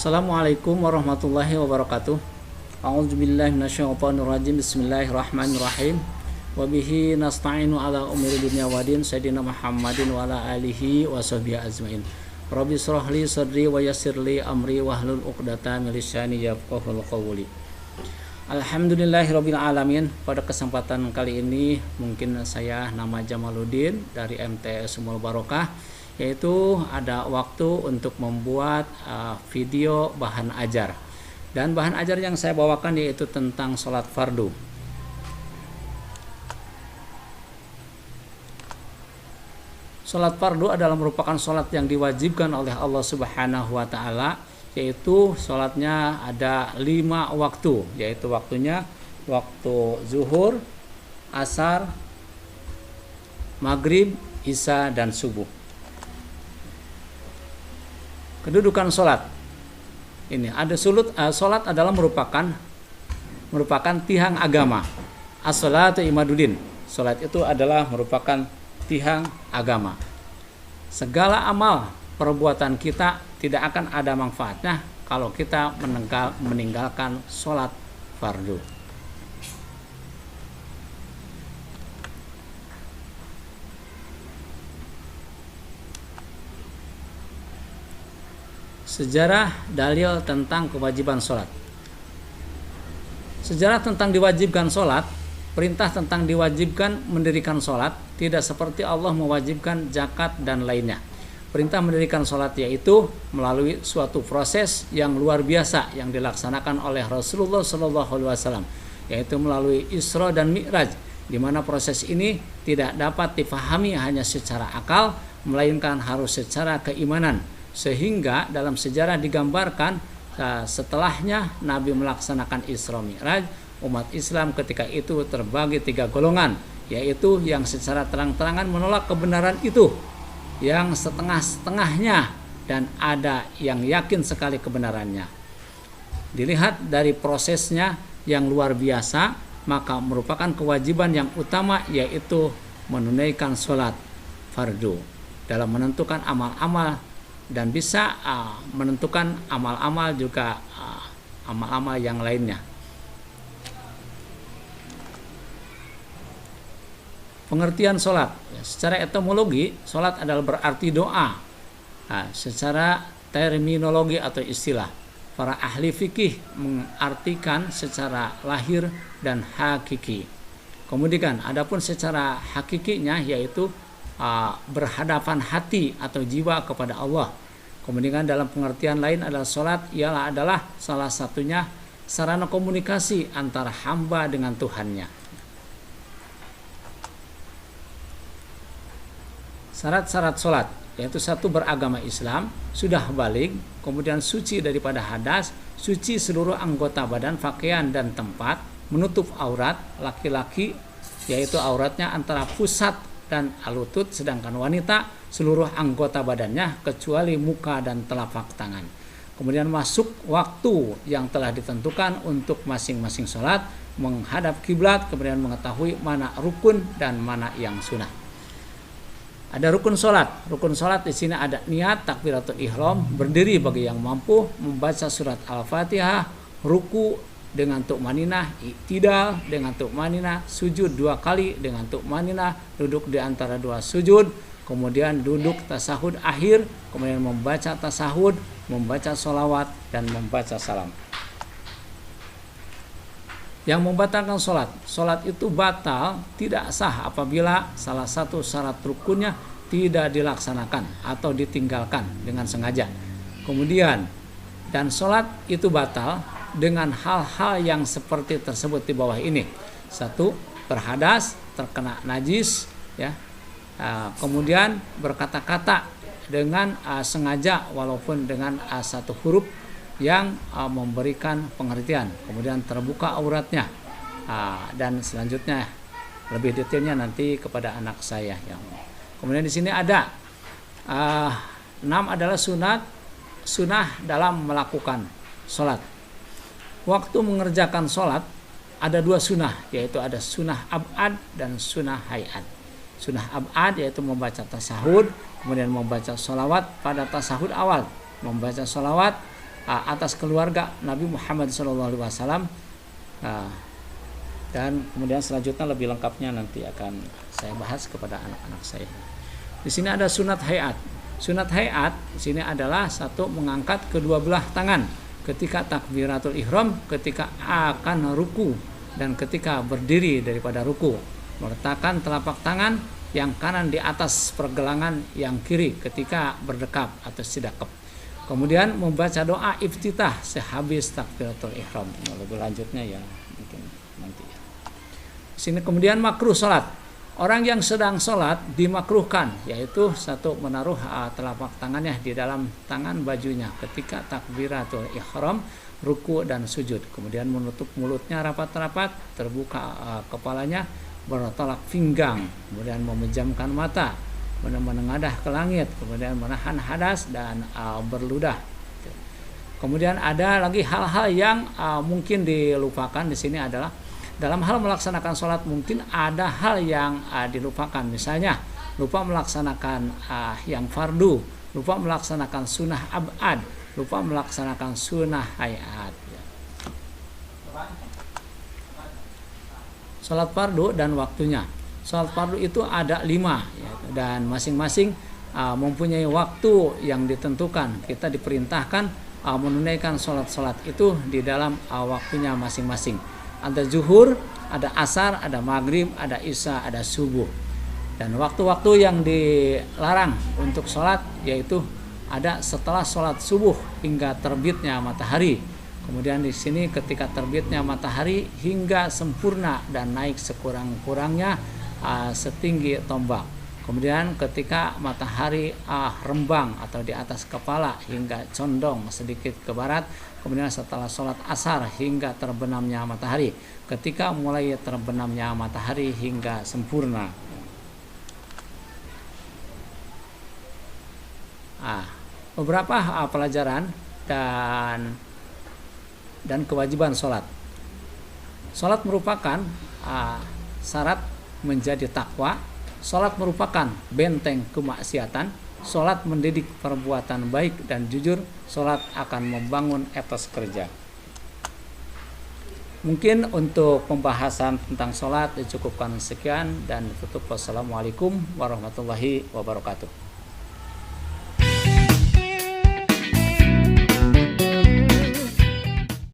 Assalamualaikum warahmatullahi wabarakatuh. A'udzubillahi minasyaitonirrajim. Bismillahirrahmanirrahim. Wa bihi nasta'inu ala umuri dunya waddin sayyidina Muhammadin wa ala alihi wa sahbihi ajmain. Rabbi shrah li sadri wa yassir li amri wahlul 'uqdatam min lisani yafqahul qawli. Alhamdulillahirabbil alamin. Pada kesempatan kali ini mungkin saya nama Jamaluddin dari MTS Sumul Barokah, yaitu ada waktu untuk membuat video bahan ajar. Dan bahan ajar yang saya bawakan yaitu tentang sholat fardu. Sholat fardu adalah merupakan sholat yang diwajibkan oleh Allah Subhanahu wa Ta'ala, yaitu sholatnya ada 5 waktu, yaitu waktunya waktu zuhur, asar, maghrib, isya, dan subuh. Kedudukan sholat ini ada sholat adalah merupakan tiang agama. As-sholatu imaduddin. Sholat itu adalah merupakan tiang agama. Segala amal perbuatan kita tidak akan ada manfaatnya kalau kita meninggalkan sholat fardu. Sejarah dalil tentang kewajiban sholat. Sejarah tentang diwajibkan sholat, perintah tentang diwajibkan mendirikan sholat tidak seperti Allah mewajibkan zakat dan lainnya. Perintah mendirikan sholat yaitu melalui suatu proses yang luar biasa yang dilaksanakan oleh Rasulullah SAW, yaitu melalui Isra dan Mi'raj, di mana proses ini tidak dapat dipahami hanya secara akal, melainkan harus secara keimanan. Sehingga dalam sejarah digambarkan setelahnya Nabi melaksanakan Isra Mi'raj, umat Islam ketika itu terbagi 3 golongan, yaitu yang secara terang-terangan menolak kebenaran itu, yang setengah-setengahnya, dan ada yang yakin sekali kebenarannya. Dilihat dari prosesnya yang luar biasa, maka merupakan kewajiban yang utama, yaitu menunaikan sholat fardu dalam menentukan amal-amal, dan bisa menentukan amal-amal juga amal-amal yang lainnya. Pengertian sholat secara etimologi, sholat adalah berarti doa. Secara terminologi atau istilah, para ahli fikih mengartikan secara lahir dan hakiki. Kemudian adapun secara hakikinya yaitu berhadapan hati atau jiwa kepada Allah. Kemudian dalam pengertian lain adalah sholat adalah salah satunya sarana komunikasi antara hamba dengan Tuhannya. Syarat-syarat sholat yaitu 1, beragama Islam, sudah baligh, kemudian suci daripada hadas, suci seluruh anggota badan, pakaian dan tempat, menutup aurat laki-laki yaitu auratnya antara pusat dan lutut, sedangkan wanita seluruh anggota badannya kecuali muka dan telapak tangan. Kemudian masuk waktu yang telah ditentukan untuk masing-masing sholat, menghadap kiblat, kemudian mengetahui mana rukun dan mana yang sunnah. Ada rukun sholat. Rukun sholat di sini ada niat, takbiratul ihram, berdiri bagi yang mampu, membaca surat Al-Fatihah, ruku dengan tu'maninah, i'tidal dengan tu'maninah, sujud 2 kali dengan tu'maninah, duduk di antara 2 sujud, kemudian duduk tasahud akhir, kemudian membaca tasahud, membaca sholawat, dan membaca salam. Yang membatalkan sholat itu batal, tidak sah apabila salah satu syarat rukunnya tidak dilaksanakan atau ditinggalkan dengan sengaja. Kemudian dan sholat itu batal dengan hal-hal yang seperti tersebut di bawah ini. 1, berhadas, terkena najis, ya. Kemudian berkata-kata dengan sengaja walaupun dengan 1 huruf yang memberikan pengertian. Kemudian terbuka auratnya. Dan selanjutnya lebih detailnya nanti kepada anak saya. Kemudian di sini ada 6 adalah sunnah dalam melakukan sholat. Waktu mengerjakan sholat ada 2 sunnah, yaitu ada sunnah ab'ad dan sunnah hayat. Sunnah ab'ad yaitu membaca tasahud, kemudian membaca sholawat pada tasahud awal, membaca sholawat atas keluarga Nabi Muhammad SAW. Dan kemudian selanjutnya lebih lengkapnya nanti akan saya bahas kepada anak-anak saya. Di sini ada sunat hayat. Sunat hayat di sini adalah satu, mengangkat kedua belah tangan ketika takbiratul ihram, ketika akan ruku dan ketika berdiri daripada ruku. Meletakkan telapak tangan yang kanan di atas pergelangan yang kiri ketika berdekap atau sidakap. Kemudian membaca doa iftitah sehabis takbiratul ihram. Lebih lanjutnya ya mungkin nanti ya. Sini kemudian makruh salat. Orang yang sedang sholat dimakruhkan, yaitu satu, menaruh telapak tangannya di dalam tangan bajunya ketika takbiratul ihram, ruku dan sujud. Kemudian menutup mulutnya rapat-rapat, terbuka kepalanya, bertolak pinggang, kemudian memejamkan mata, menengadah ke langit, kemudian menahan hadas dan berludah. Kemudian ada lagi hal-hal yang mungkin dilupakan di sini adalah dalam hal melaksanakan sholat mungkin ada hal yang dilupakan, misalnya lupa melaksanakan yang fardu, lupa melaksanakan sunnah abad, lupa melaksanakan sunnah hayat. Sholat fardu dan waktunya. Sholat fardu itu ada 5 ya, dan masing-masing mempunyai waktu yang ditentukan. Kita diperintahkan menunaikan sholat-sholat itu di dalam waktunya masing-masing. Ada zuhur, ada asar, ada maghrib, ada isya, ada subuh. Dan waktu-waktu yang dilarang untuk sholat yaitu ada setelah sholat subuh hingga terbitnya matahari. Kemudian di sini ketika terbitnya matahari hingga sempurna dan naik sekurang-kurangnya setinggi tombak. Kemudian ketika matahari rembang atau di atas kepala hingga condong sedikit ke barat. Kemudian setelah sholat asar hingga terbenamnya matahari. Ketika mulai terbenamnya matahari hingga sempurna. Beberapa pelajaran dan kewajiban sholat. Sholat merupakan syarat menjadi takwa. Sholat merupakan benteng kemaksiatan. Sholat mendidik perbuatan baik dan jujur. Sholat akan membangun etos kerja. Mungkin untuk pembahasan tentang sholat dicukupkan sekian dan tutup. Wassalamualaikum warahmatullahi wabarakatuh.